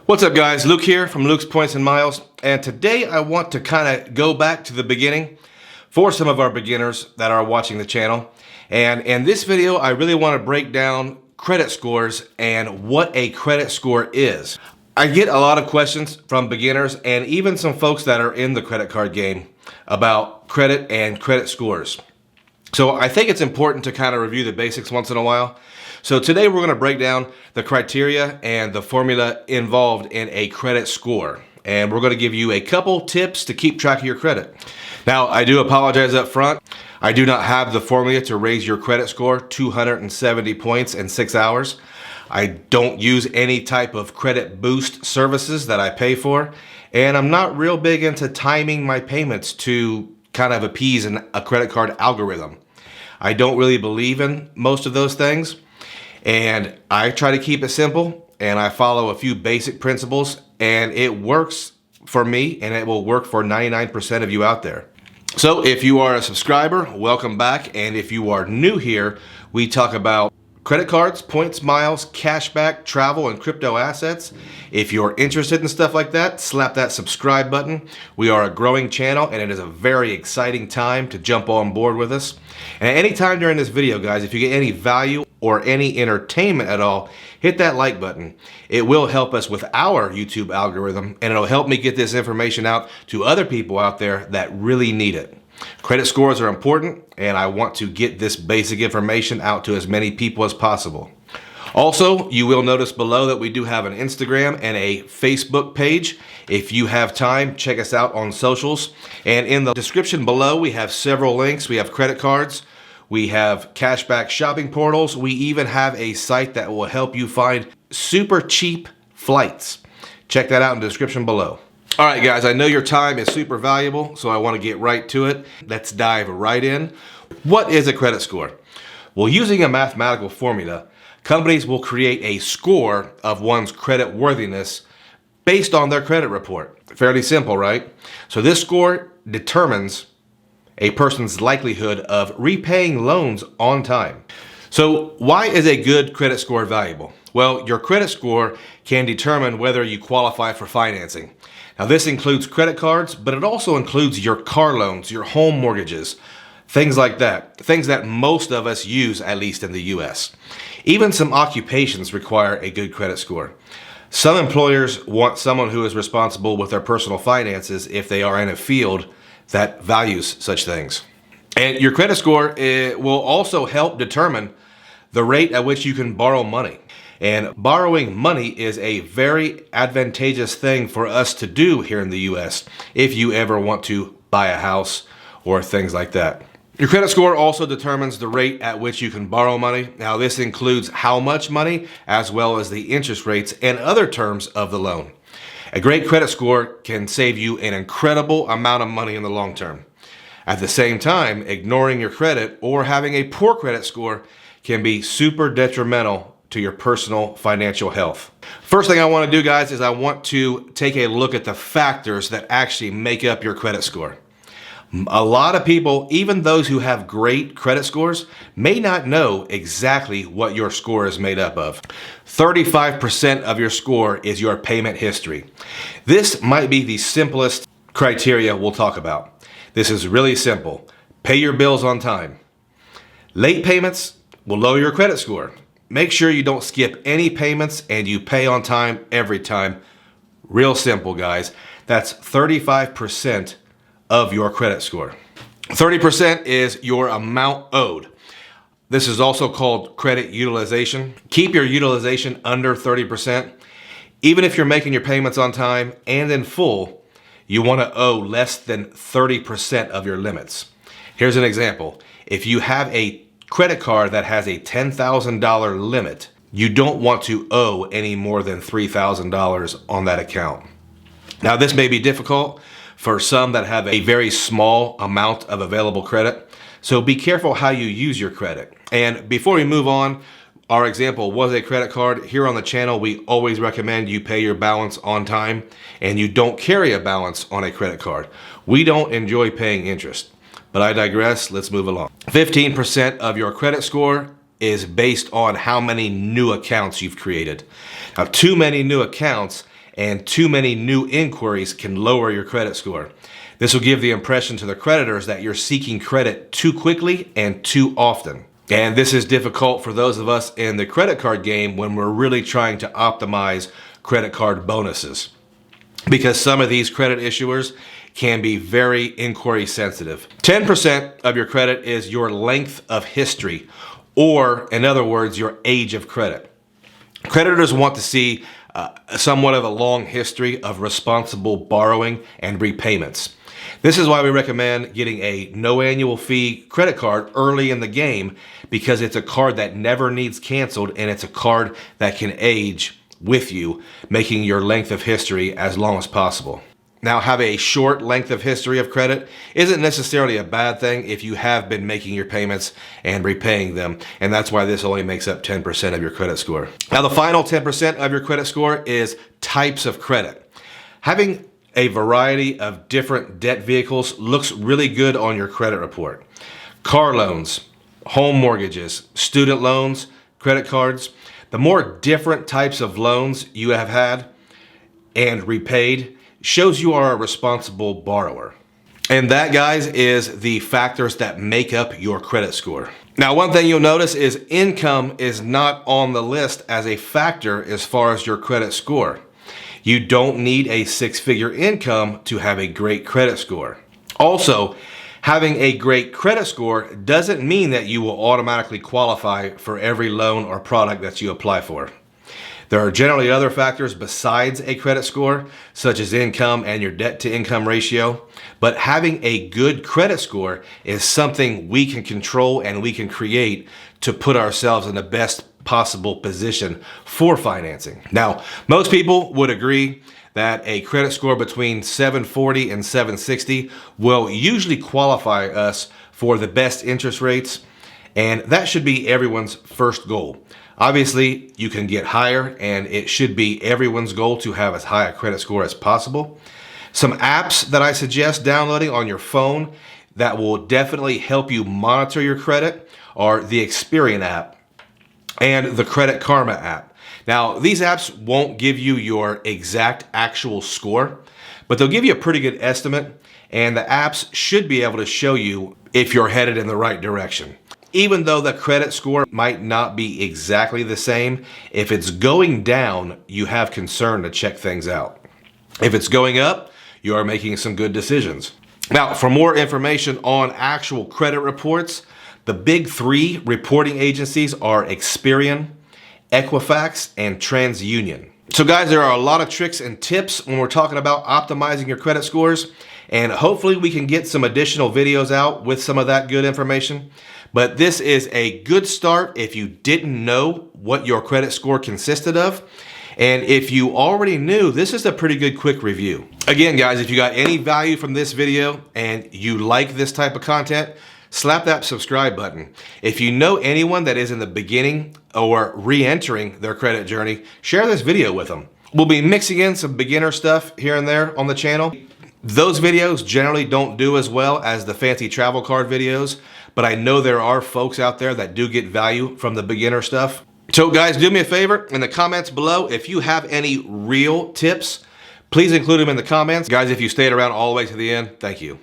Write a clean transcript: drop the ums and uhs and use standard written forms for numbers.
What's up guys, Luke here from Luke's Points and Miles, and today I want to kind of go back to the beginning for some of our beginners that are watching the channel. And in this video I really want to break down credit scores and what a credit score is. I get a lot of questions from beginners and even some folks that are in the credit card game about credit and credit scores. So I think it's important to kind of review the basics once in a while. So today we're going to break down the criteria and the formula involved in a credit score. And we're going to give you a couple tips to keep track of your credit. Now, I do apologize up front. I do not have the formula to raise your credit score 270 points in 6 hours. I don't use any type of credit boost services that I pay for. And I'm not real big into timing my payments to kind of appease a credit card algorithm. I don't really believe in most of those things. And I try to keep it simple, and I follow a few basic principles, and it works for me, and it will work for 99% of you out there. So if you are a subscriber, welcome back. And if you are new here, we talk about credit cards, points, miles, cashback, travel, and crypto assets. If you're interested in stuff like that, slap that subscribe button. We are a growing channel, and it is a very exciting time to jump on board with us. And at any time during this video, guys, if you get any value or any entertainment at all, hit that like button. It will help us with our YouTube algorithm, and it'll help me get this information out to other people out there that really need it. Credit scores are important, and I want to get this basic information out to as many people as possible. Also, you will notice below that we do have an Instagram and a Facebook page. If you have time, check us out on socials. And in the description below, we have several links. We have credit cards. We have cashback shopping portals. We even have a site that will help you find super cheap flights. Check that out in the description below. All right, guys, I know your time is super valuable, so I want to get right to it. Let's dive right in. What is a credit score? Well, using a mathematical formula, companies will create a score of one's credit worthiness based on their credit report. Fairly simple, right? So this score determines a person's likelihood of repaying loans on time. So why is a good credit score valuable? Well, your credit score can determine whether you qualify for financing. Now this includes credit cards, but it also includes your car loans, your home mortgages, things like that. Things that most of us use, at least in the US. Even some occupations require a good credit score. Some employers want someone who is responsible with their personal finances if they are in a field that values such things. And your credit score will also help determine the rate at which you can borrow money. And borrowing money is a very advantageous thing for us to do here in the US if you ever want to buy a house or things like that. Your credit score also determines the rate at which you can borrow money. Now this includes how much money as well as the interest rates and other terms of the loan. A great credit score can save you an incredible amount of money in the long term. At the same time, ignoring your credit or having a poor credit score can be super detrimental to your personal financial health. First thing I want to do, guys, is I want to take a look at the factors that actually make up your credit score. A lot of people, even those who have great credit scores, may not know exactly what your score is made up of. 35% of your score is your payment history. This might be the simplest criteria we'll talk about. This is really simple. Pay your bills on time. Late payments will lower your credit score. Make sure you don't skip any payments and you pay on time every time. Real simple, guys. That's 35% of your credit score. 30% is your amount owed. This is also called credit utilization. Keep your utilization under 30%. Even if you're making your payments on time and in full, you want to owe less than 30% of your limits. Here's an example. If you have a credit card that has a $10,000 limit, you don't want to owe any more than $3,000 on that account. Now this may be difficult for some that have a very small amount of available credit. So be careful how you use your credit. And before we move on, our example was a credit card. Here on the channel, we always recommend you pay your balance on time and you don't carry a balance on a credit card. We don't enjoy paying interest, but I digress. Let's move along. 15% of your credit score is based on how many new accounts you've created. Now, too many new accounts and too many new inquiries can lower your credit score. This will give the impression to the creditors that you're seeking credit too quickly and too often. And this is difficult for those of us in the credit card game when we're really trying to optimize credit card bonuses, because some of these credit issuers can be very inquiry sensitive. 10% of your credit is your length of history, or in other words, your age of credit. Creditors want to see somewhat of a long history of responsible borrowing and repayments. This is why we recommend getting a no annual fee credit card early in the game, because it's a card that never needs canceled and it's a card that can age with you, making your length of history as long as possible. Now, have a short length of history of credit isn't necessarily a bad thing if you have been making your payments and repaying them, and that's why this only makes up 10% of your credit score. Now, the final 10% of your credit score is types of credit. Having a variety of different debt vehicles looks really good on your credit report. Car loans, home mortgages, student loans, credit cards. The more different types of loans you have had and repaid shows you are a responsible borrower. And that, guys, is the factors that make up your credit score. Now, one thing you'll notice is income is not on the list as a factor as far as your credit score. You don't need a six-figure income to have a great credit score. Also, having a great credit score doesn't mean that you will automatically qualify for every loan or product that you apply for. There are generally other factors besides a credit score, such as income and your debt to income ratio. But having a good credit score is something we can control and we can create to put ourselves in the best possible position for financing. Now, most people would agree that a credit score between 740 and 760 will usually qualify us for the best interest rates, and that should be everyone's first goal. Obviously, you can get higher, and it should be everyone's goal to have as high a credit score as possible. Some apps that I suggest downloading on your phone that will definitely help you monitor your credit are the Experian app and the Credit Karma app. Now, these apps won't give you your exact actual score, but they'll give you a pretty good estimate, and the apps should be able to show you if you're headed in the right direction. Even though the credit score might not be exactly the same, if it's going down, you have concern to check things out. If it's going up, you are making some good decisions. Now, for more information on actual credit reports, the big three reporting agencies are Experian, Equifax, and TransUnion. So guys, there are a lot of tricks and tips when we're talking about optimizing your credit scores, and hopefully we can get some additional videos out with some of that good information. But this is a good start if you didn't know what your credit score consisted of. And if you already knew, this is a pretty good quick review. Again, guys, if you got any value from this video and you like this type of content, slap that subscribe button. If you know anyone that is in the beginning or re-entering their credit journey, share this video with them. We'll be mixing in some beginner stuff here and there on the channel. Those videos generally don't do as well as the fancy travel card videos, but I know there are folks out there that do get value from the beginner stuff. So guys, do me a favor in the comments below. If you have any real tips, please include them in the comments. Guys, if you stayed around all the way to the end, thank you.